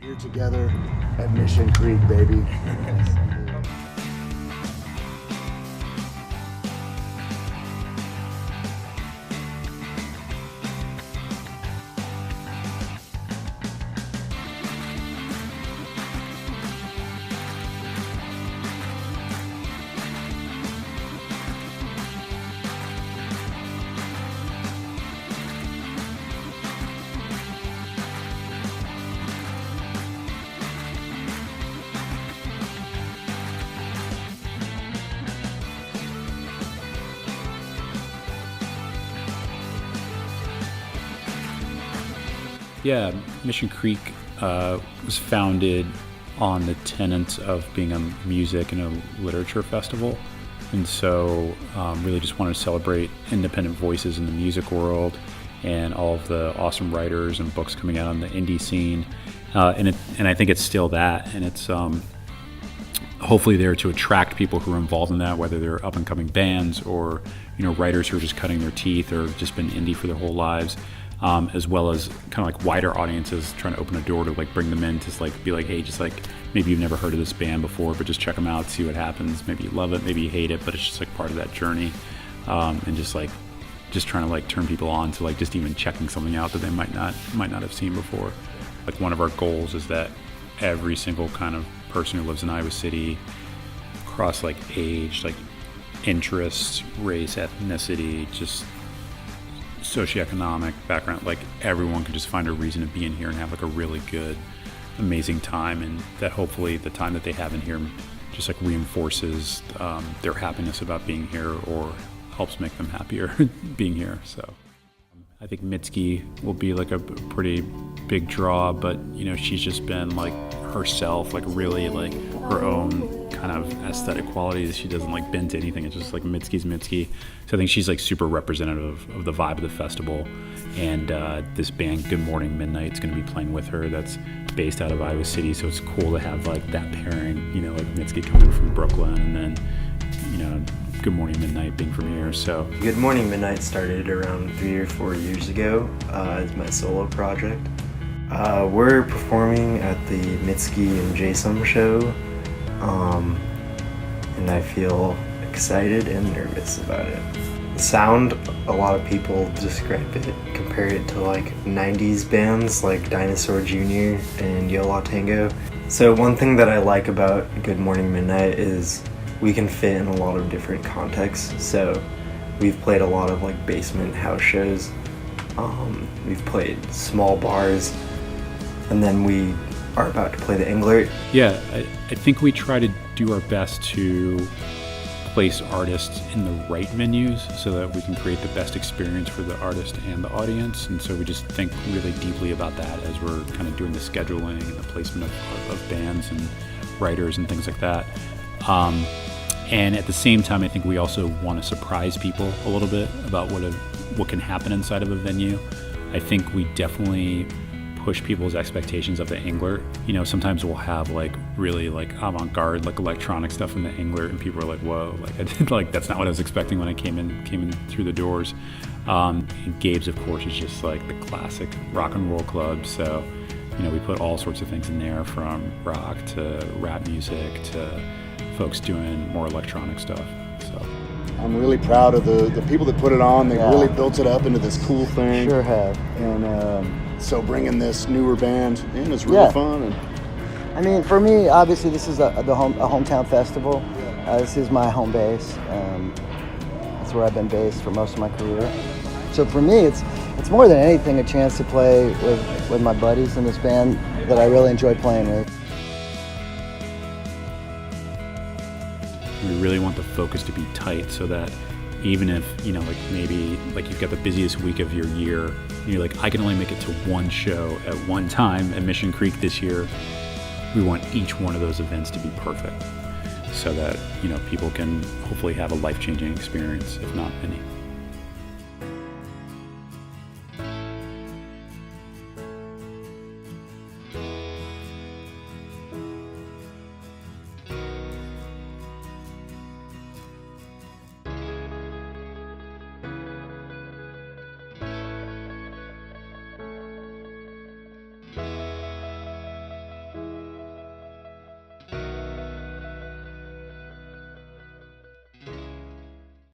Here together at Mission Creek, baby. Yeah, Mission Creek was founded on the tenets of being a music and a literature festival. And so really just wanted to celebrate independent voices in the music world and all of the awesome writers and books coming out on the indie scene. And I think it's still that. And it's hopefully there to attract people who are involved in that, whether they're up and coming bands or, writers who are just cutting their teeth or have just been indie for their whole lives. As well as kind of like wider audiences, trying to open a door to like bring them in to like be like, hey, just like maybe you've never heard of this band before, but just check them out, see what happens. Maybe you love it, maybe you hate it, but it's just like part of that journey, and just trying to like turn people on to like just even checking something out that they might not have seen before. Like one of our goals is that every single kind of person who lives in Iowa City, across like age, like interests, race, ethnicity, just socioeconomic background, like everyone can just find a reason to be in here and have like a really good, amazing time, and that hopefully the time that they have in here just like reinforces their happiness about being here or helps make them happier being here. So I think Mitski will be like a pretty big draw, but she's just been like herself, like really like her own kind of aesthetic qualities. She doesn't like bend to anything. It's just like Mitski's Mitski. So I think she's like super representative of the vibe of the festival. And this band, Good Morning Midnight, is going to be playing with her. That's based out of Iowa City. So it's cool to have like that pairing, like Mitski coming from Brooklyn and then, Good Morning Midnight being from here. So Good Morning Midnight started around 3 or 4 years ago as my solo project. We're performing at the Mitski and Jason show, and I feel excited and nervous about it. The sound, a lot of people describe it, compare it to like 90s bands like Dinosaur Jr. and Yo La Tengo. So one thing that I like about Good Morning Midnight is we can fit in a lot of different contexts. So we've played a lot of like basement house shows, we've played small bars, and then we are about to play the Englert. Yeah, I think we try to do our best to place artists in the right venues so that we can create the best experience for the artist and the audience. And so we just think really deeply about that as we're kind of doing the scheduling and the placement of bands and writers and things like that. And at the same time, I think we also want to surprise people a little bit about what can happen inside of a venue. I think we definitely push people's expectations of the Englert. Sometimes we'll have like really like avant-garde like electronic stuff in the Englert, and people are like, whoa, like I did like that's not what I was expecting when I came in through the doors. And Gabe's, of course, is just like the classic rock and roll club. So we put all sorts of things in there, from rock to rap music to folks doing more electronic stuff. So I'm really proud of the people that put it on. They really built it up into this cool thing. Sure have. And so bringing this newer band in is really fun. And I mean, for me, obviously, this is a hometown festival. This is my home base. That's where I've been based for most of my career. So for me, it's more than anything a chance to play with my buddies in this band that I really enjoy playing with. We really want the focus to be tight so that even if, like maybe like you've got the busiest week of your year, and you're like, I can only make it to one show at one time at Mission Creek this year, we want each one of those events to be perfect so that, people can hopefully have a life-changing experience, if not many.